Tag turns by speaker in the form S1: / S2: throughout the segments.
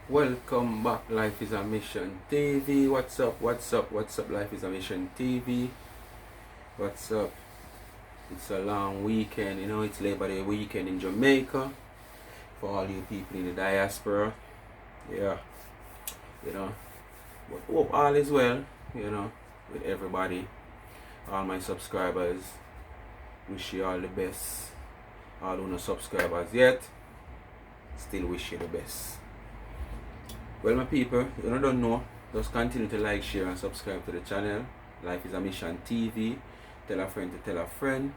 S1: Welcome back, Life is a Mission TV. What's up? What's up? What's up, Life is a Mission TV? What's up? It's a long weekend, it's Labor Day weekend in Jamaica for all you people in the diaspora. Yeah, you know, but hope all is well, with everybody, all my subscribers. Wish you all the best. All who not subscribers yet, still wish you the best. Well, my people, don't know, just continue to like, share, and subscribe to the channel. Life is a Mission TV. Tell a friend to tell a friend.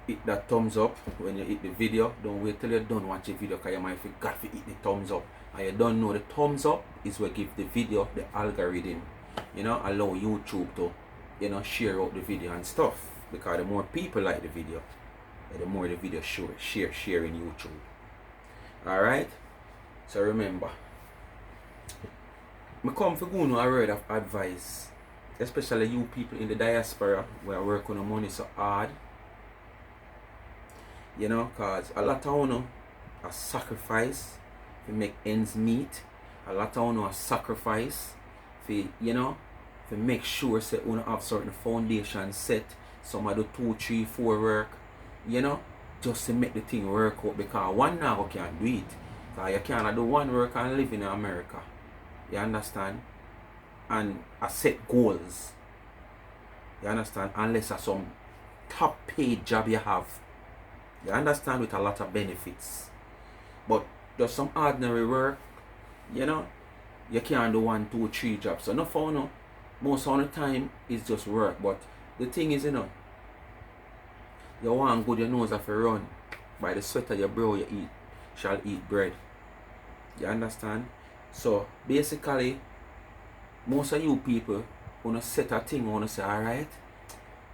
S1: Hit that thumbs up when you hit the video. Don't wait till you're done watching the video, because you might forget to hit the thumbs up. And you don't know the thumbs up is what give the video the algorithm. Allow YouTube to, share out the video and stuff. Because the more people like the video, the more the video share in YouTube. Alright? So remember, I come for go a word of advice, especially you people in the diaspora where work on the money so hard. Cause a lot of you a sacrifice to make ends meet. A lot of you a sacrifice for to make sure that you have certain foundation set. Some of the 2, 3, 4 work, just to make the thing work out, because one now can't do it. Because you can't do one work and live in America. You understand? And I set goals. You understand? Unless it's some top paid job you have. You understand? With a lot of benefits. But there's some ordinary work, you can't do 1, 2, 3 jobs. So no fun, most of the time it's just work. But the thing is, you want good, your nose have to run. By the sweat of your brow you shall eat bread. You understand? So basically, most of you people wanna set a thing, wanna say, alright,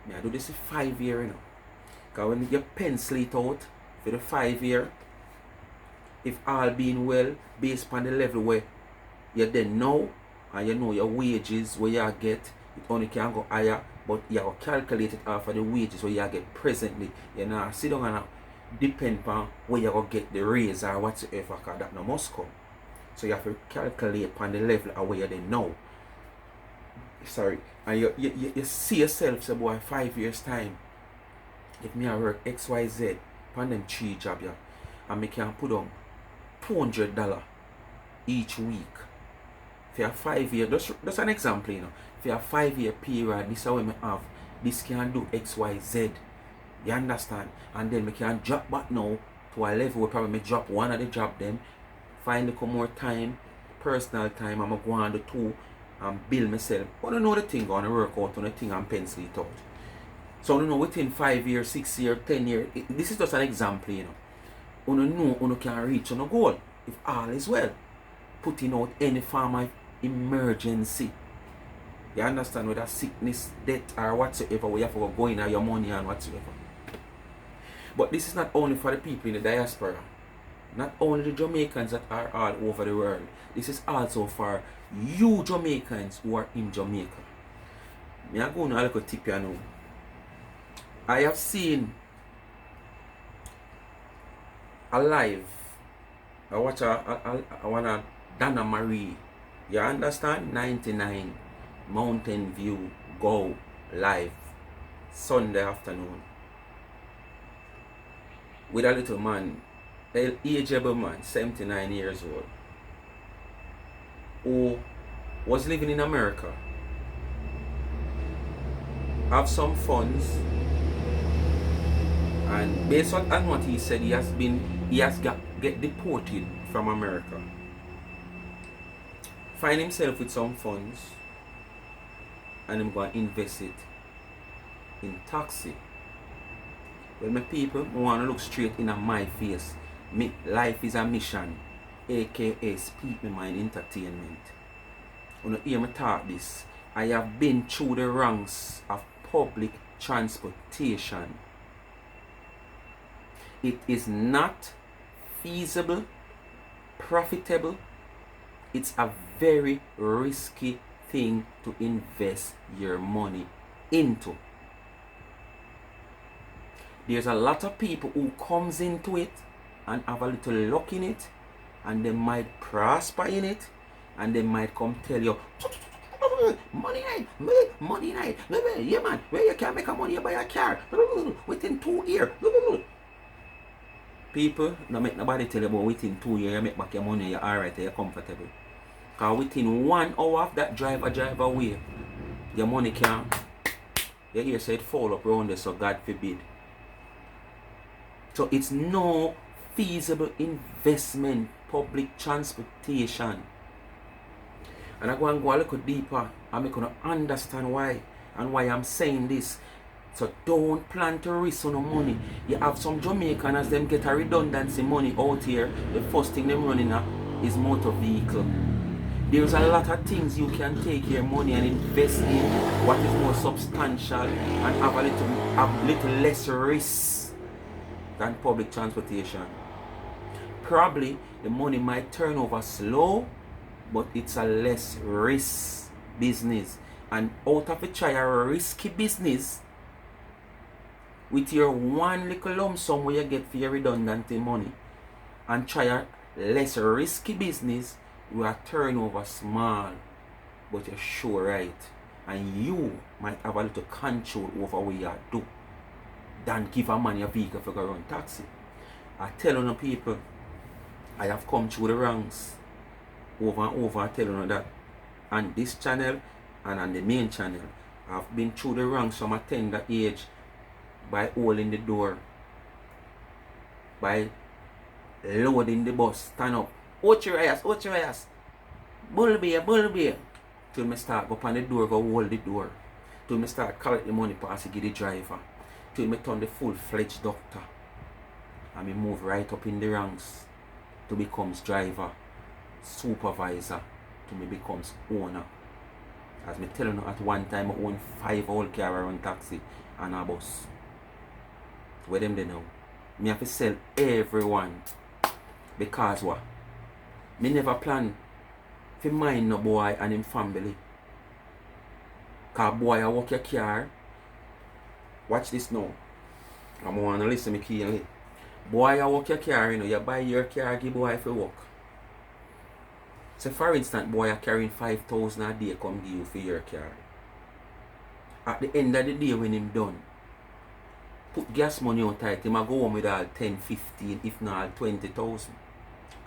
S1: I do this in 5 years, Because when you pencil it out for the 5 year, if all being well, based on the level where you then know, and you know your wages where you get, it only can go higher, but you have calculate it off of the wages where you get presently. Sit down and depend on where you go get the raise or whatsoever, because that no must come. So you have to calculate upon the level of where you then know. Sorry. And you see yourself, say, boy, 5 years time, if me I work XYZ upon them 3 jobs, and me can put on $200 each week. For a 5 year, just an example, For a 5 year period, this is how me have, this can do XYZ. You understand? And then me can drop back now to a level where probably me drop one of the job then, find a more time, personal time, I'm go on the 2 and build myself. I don't know the thing gonna work out on the thing and pencil it out. So within 5 years, 6 years, 10 years, this is just an example, you can reach on a goal if all is well. Putting out any form of emergency. You understand, whether sickness, death, or whatsoever, where you have to go in your money and whatsoever. But this is not only for the people in the diaspora. Not only the Jamaicans that are all over the world. This is also for you Jamaicans who are in Jamaica. Me I go on a little tip here now. I have seen a live. I watch a Donna Marie. You understand? 99 Mountain View Go live Sunday afternoon with a little man, an ageable man, 79 years old, who was living in America, have some funds, and based on what he said, he has get deported from America. Find himself with some funds, and I'm going to invest it in taxi. Well, my people, I want to look straight in my face. Life is a mission, aka Speak My Mind Entertainment. When you hear me talk this, I have been through the ranks of public transportation. It is not feasible, profitable. It's a very risky thing to invest your money into. There's a lot of people who comes into it and have a little luck in it, and they might prosper in it, and they might come tell you, money night, money night, yeah man, where you can make a money, you buy a car, within 2 years. People, don't make nobody tell you about within 2 years you make back your money, you're alright, you're comfortable. Because within 1 hour of that drive away, your money can't. You hear say it fall up around there, so God forbid. So it's no feasible investment, public transportation. And I go and go a little deeper, and I'm going to understand why and why I'm saying this. So don't plan to risk on no money. You have some Jamaicans, as them get a redundancy money out here, the first thing them running at is motor vehicle. There's a lot of things you can take your money and invest in what is more substantial and have a little less risk than public transportation. Probably the money might turn over slow, but it's a less risk business. And out of it, try a risky business with your one little lump sum where you get for your redundancy money, and try a less risky business where a turnover small, but you're sure right, and you might have a little control over what you do than give a man your vehicle for go run taxi. I tell you people, I have come through the ranks over and over telling you that on this channel and on the main channel. I've been through the ranks from a tender age by holding the door, by loading the bus, stand up, watch your ass, bull till me start go on the door, go hold the door, till me start collect the money pass to give the driver, till me turn the full-fledged doctor, and me move right up in the ranks to becomes driver, supervisor, to me becomes owner. As me telling you, at one time I own 5 whole car around taxi and a bus. Where them they know? Me have to sell everyone. Because what? Me never plan to mind no boy and him family. Cause boy I walk your car. Watch this now. I'm wanna listen me keenly. Boy I walk your car, you know, you buy your car, give boy for work. So for instance, boy are carrying 5,000 a day come give you for your car. At the end of the day when him done, put gas money on tight, him a go home with all 10, 15, if not 20,000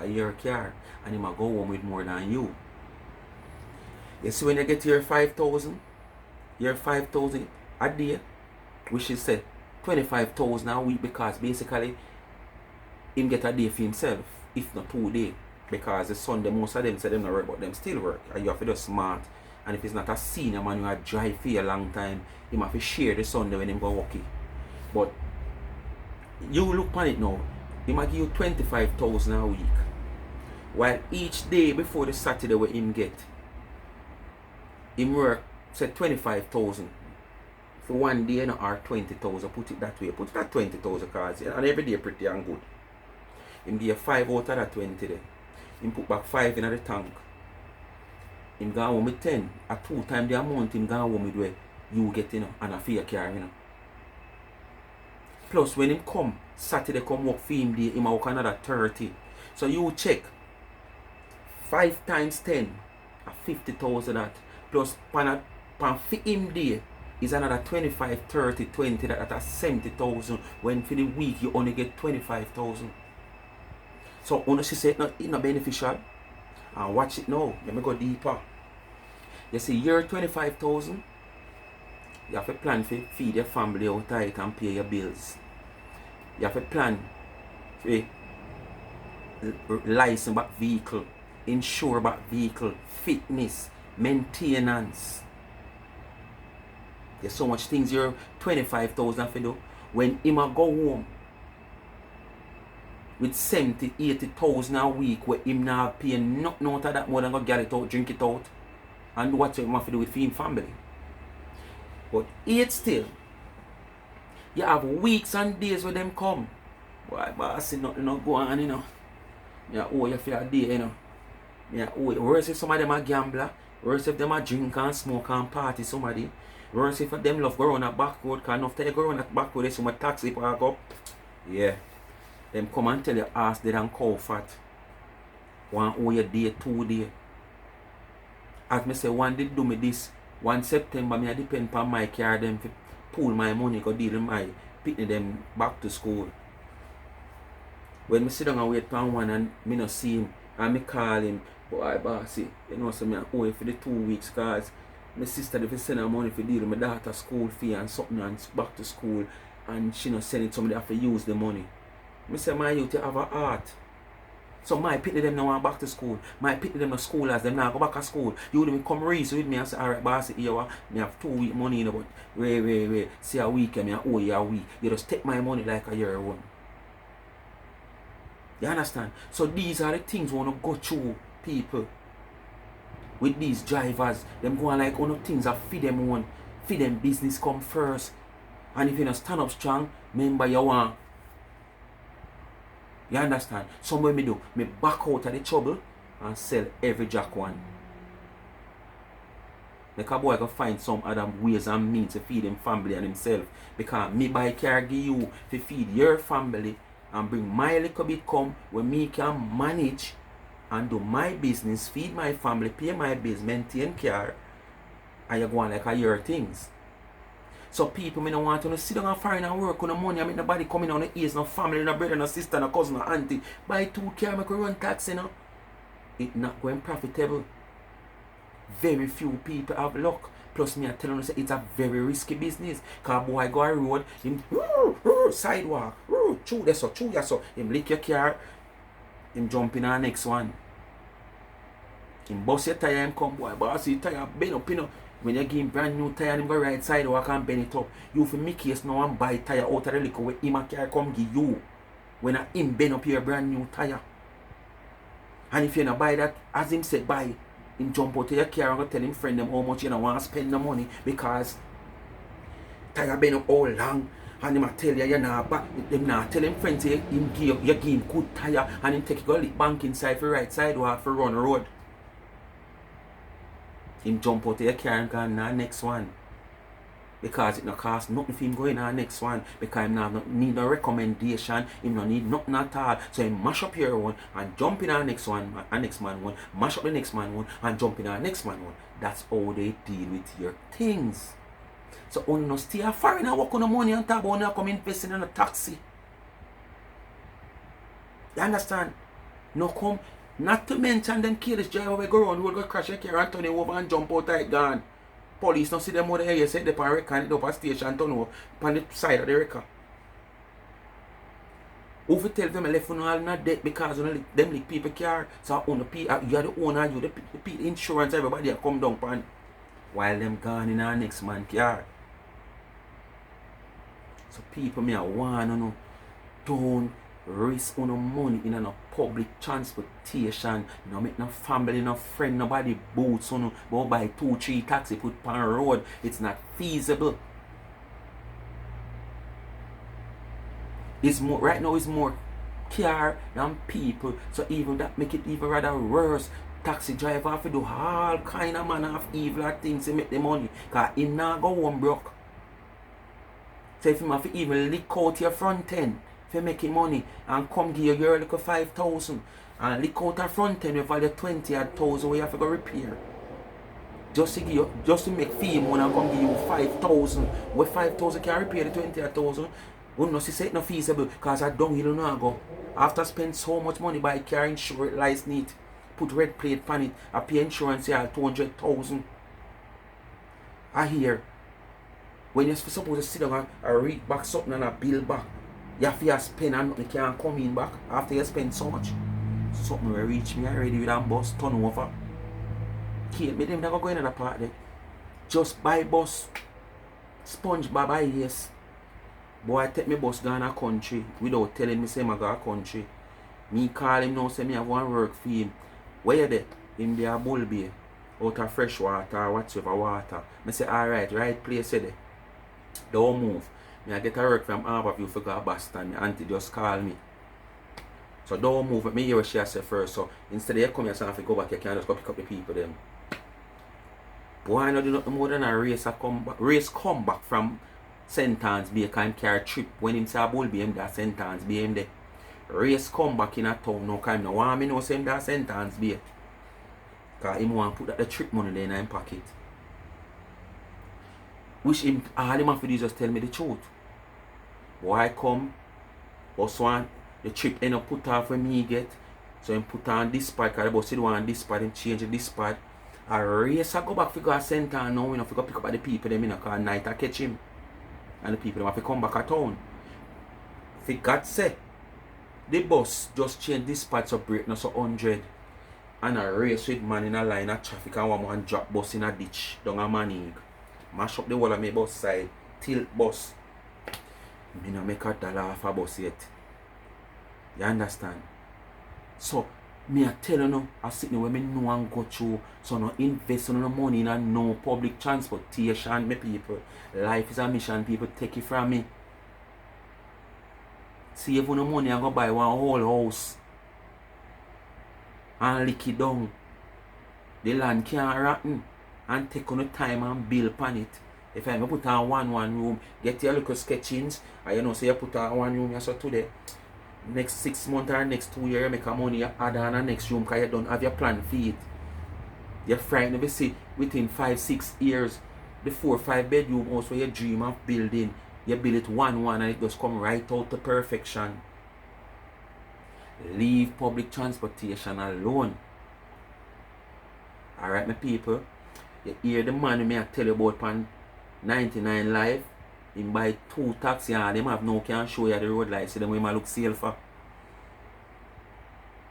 S1: a your car, and him a go home with more than you. You see when you get your 5,000 a day, which is say 25,000 a week, because basically him get a day for himself, if not 2 days. Because the Sunday, most of them say them not work, but them still work. And you have to do smart. And if it's not a senior man who have drive for a long time, he have to share the Sunday when him go working. But you look on it now, he might give you 25,000 a week. While each day before the Saturday where him get, him work say 25,000 for one day, or 20,000. Put it that way. Put it at 20,000 cards, and every day pretty and good. Him give 5 out of that 20 there. Him put back 5 in the tank. Him go home with 10. At 2 times the amount him go home with where you get, you know, and a fair car, you know. Plus when him come, Saturday come work for him day, him work another 30. So you check 5 times 10 at 50,000 that. Plus pan for him day is another 25, 30, 20 that at 70,000. When for the week you only get 25,000. So honestly say it's not beneficial. And watch it now. Let me go deeper. You see, year 25,000. You have to plan to feed your family out tight and pay your bills. You have to plan for license back vehicle, insure back vehicle, fitness, maintenance. There's so much things you're 25,000 for do. When him a go home with 70, 80,000 a week, where him not paying nothing out of that more than go get it out, drink it out, and do what you have to do with him family. But yet still, you have weeks and days where them come. Boy, boss, nothing not go on, you know. Yeah, oh, you for a day, you know. Yeah, oh, worse if some of them are gambler, worse if them are drink and smoke and party somebody. Worse if them love go on a back road, because enough time you go on that back road, there's some taxi park up. Yeah. Them come and tell your ass they don't cow fat. One owe you day, 2 day. As me say, one did do me this. 1 September, me I depend on my car them to pull my money, go deal with my picking them back to school. When me sit down and wait for one and me not see him, and me call him, boy bossy, you know, so me I owe him for the 2 weeks cause my sister if send her money for deal with my daughter's school fee and something and back to school and she not send it to me, they have to use the money. Me say my youth you have a heart. So my pity them now back to school. My pity them to school as them now go back to school. You would come reason with me and say, alright boss, here me have 2 week money, you know, but wait. See a week and me I owe you a week. You just take my money like a year one. You understand? So these are the things we want to go through, people. With these drivers, them going like one of things that feed them one. Feed them business come first. And if you don't stand up strong, remember you want. You understand? So what me do? Me back out of the trouble and sell every jack one. Like a boy can find some other ways and means to feed him family and himself. Because me buy car give you to feed your family and bring my little bit come where me can manage and do my business, feed my family, pay my bills, maintain care, and you go on like a year things. So people me don't want to sit down and foreign and work on the money and make nobody coming on the ears, no family, no brother, no sister, no cousin, no auntie. Buy 2 car, make run taxi, you know. It's not going profitable. Very few people have luck. Plus me I tell you it's a very risky business. Cause boy go on road, him sidewalk, chew this so, him lick your car, him jump in our next one. Him bust your tire, him come boy, boss your tire bend up, you know. When you give him brand new tire, him go right sidewalk and bend it up. You for me case now and buy tire out of the liquor where him a car come give you. When I him bend up your brand new tire. And if you not buy that, as him said buy, him jump out of your car and go tell him friend them how much you don't want to spend the money because tire been up all long and him a tell you not back them not tell him friends say him give you give him good tire and him take you go lick bank inside for right sidewalk for run road. Him jump out of your car and go on the next one. Because it no cost nothing for him going on the next one. Because him not need no recommendation. Him no need nothing at all. So him mash up your one and jump in our next one, and next man one, mash up the next man one and jump in our next man one. That's how they deal with your things. So only no stay a foreign and work on the money and talk about come investing in a taxi. You understand? No come. Not to mention them careless driver will go around, will go crash your car and turn it over and jump out like gone. Police don't see them over there, you set the pan record it up a station and turn over on the side of the record. Who for tell them I left on all not dead because them lick people car. So you are the owner, you the insurance, everybody come down pan while them gone in our next man car. So people me I want to know, don't risk on no money in a public transportation. No make no family, no friend, nobody boots on no, go buy 2-3 taxi put on road. It's not feasible. It's more right now. It's more car than people. So even that make it even rather worse. Taxi driver have to do all kind of manner of evil things to make the money. Cause he not go home broke. So if you have to even lick out your front end for making money and come give you your little 5,000 and lick out a front end with value 20,000 where you have to go repair. Just to make fee money and come give you 5,000. Where 5,000 can repair the 20,000. We not see it no feasible because I don't you know go. After spend so much money buy car insurance license neat, put red plate on it, I pay insurance here 200,000. I hear when you're supposed to sit down and read back something and a bill back. You have to spend and nothing can't come in back after you spend so much. Something will reach me already with a bus turn over. Can't make them never go in the part there. Just buy bus. SpongeBob buy yes. Boy take me bus down a country without telling me say I go a country. Me call him now say me have one work for him. Where you there? In there Bull Bay. Out of fresh water or whatever water. I say alright, right place there. Don't move. I get a work from Harborview for go Boston. My auntie just call me. So don't move. Me hear what she say first. So instead of you come here and go back, you can just go pick up the people them. Boy, I know do nothing more than a race come back from St. Anne's Bay. Because him carry trip. When him say a Bull Bay, him there St. Anne's Bay him there. Race come back in a town no kind no want me know say him that sentence be. Cause him want put that the trip money there in him pocket. Which him all him have to do is just tell me the truth. Why come? Bus one, the trip end up put off when me get. So him put on this part, cause the bus did want this part, him change this part. A race I go back for go a center now, we know for go pick up the people them in a car night I catch him. And the people them have to come back at town. For God say, the bus just change this part so break now so 100. And a race with man in a line of traffic and one drop bus in a ditch down a Manning. Mash up the wall of my bus side, tilt bus. Me no make $1 off a bus yet. You understand? So, me I tell you now, I sit there where me know and go through. So no invest no money in no public transportation, me people. Life is a mission, people take it from me. Save no money and go buy one whole house. And lick it down. The land can't rotten. And take on the time and build upon it. If I put on one room, get your little sketchings, and you know, so you put on one room, you so today. Next 6 months or next 2 years, you make a money, you add on a next room because you don't have your plan for it. You're frightened to see within 5-6 years, the 4-5 bedroom house where you dream of building, you build it one and it just come right out to perfection. Leave public transportation alone. Alright, my people. You hear the man me I tell you about pan 99 Live. Him buy 2 taxi and them have no can show you the road lights. See them when I look sail for.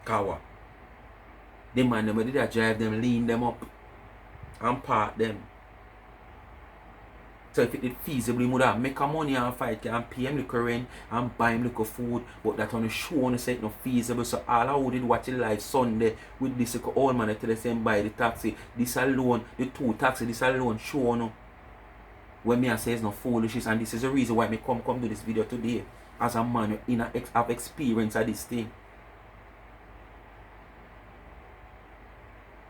S1: Kawa. The man them did that drive them, lean them up and park them. So if it is feasible, you would have make a money and fight and pay him little rent and buy him little food. But that on the show on say it's not feasible. So all I did watch it live Sunday with this little old man tell the same buy the taxi. This alone, the 2 taxi, this alone show no. When me I say it's not foolishness, and this is the reason why me come do this video today. As a man in a have experience of this thing.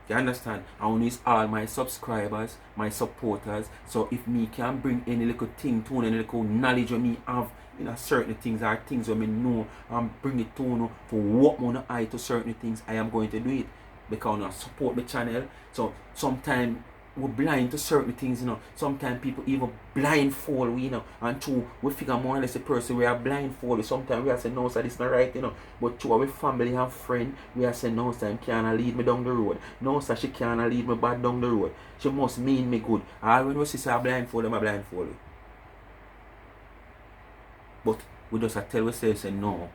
S1: You understand? I want to use all my subscribers, my supporters. So if me can bring any little thing to any little knowledge of me have in a certain things or things where me know and bring it to you for what my eye to certain things, I am going to do it. Because I support my channel. So sometimes we're blind to certain things, you know. Sometimes people even blindfold we, you know. And true, we figure more or less the person we are blindfolded. Sometimes we are saying no, sir, this is not right, you know. But to our family and friend, we are saying no, sir, can't lead me down the road. No, sir, she can't lead me bad down the road. She must mean me good. All when we see her blindfold, I blindfold. But we just tell ourselves, say no.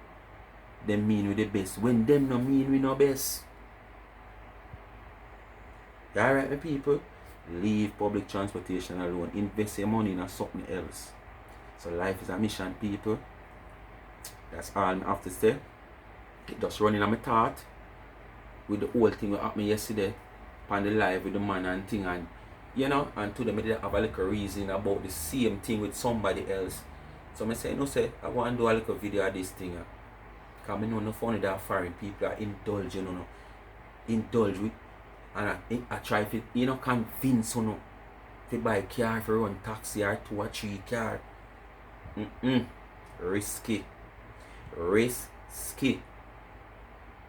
S1: Them mean we the best. When them no mean we no best. You alright, my people? Leave public transportation alone. Invest your money in something else. So life is a mission, people. That's all I have to say. It just running on my thought. With the whole thing that happened yesterday. On the live with the man and thing. And you know, and to them I did have a little reason about the same thing with somebody else. So I say, no, say, I want to do a little video of this thing. Because I know no funny that foreign people are indulging, you know. Indulge with. And I try to, you know, convince you know, to buy a car for run taxi or 2 or 3 car. Risky. Risky.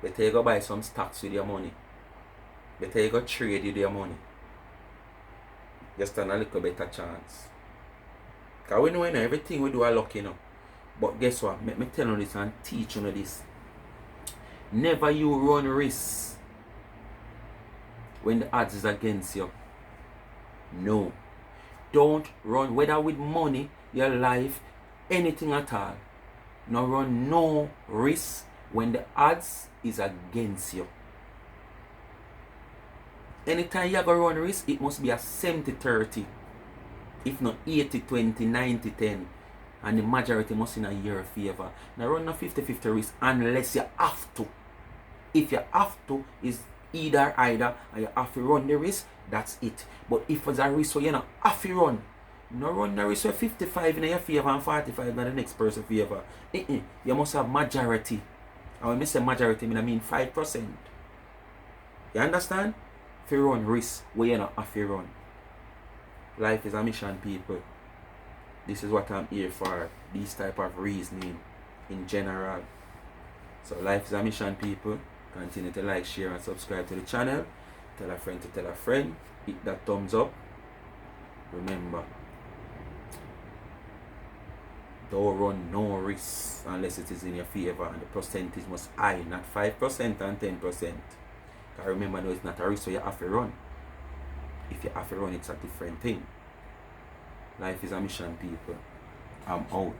S1: Better you go buy some stocks with your money. Better you go trade with your money. You stand a little better chance. Because we know everything we do are lucky, you know. But guess what? Let me tell you this and teach you this. Never you run risks when the odds is against you. No. Don't run, whether with money, your life, anything at all. No run no risk when the odds is against you. Anytime you go run risk, it must be a 70-30. If not 80-20, 90-10. And the majority must in a your favor. Now run a 50-50 risk unless you have to. If you have to, is either and you have to run the risk, that's it. But if it's a risk where you not have to run, no run the risk where 55 in your favor and 45 in the next person's favor. You must have majority. And when I say majority, I mean 5%. You understand? If you run risk where you not have to run. Life is a mission, people. This is what I'm here for. This type of reasoning in general. So life is a mission, people. Continue to like, share and subscribe to the channel. Tell a friend to tell a friend. Hit that thumbs up. Remember, don't run no risk unless it is in your favor, and the percentage must high, not 5% and 10%. Because remember, no, it's not a risk, so you have to run. If you have to run, it's a different thing. Life is a mission, people. I'm out.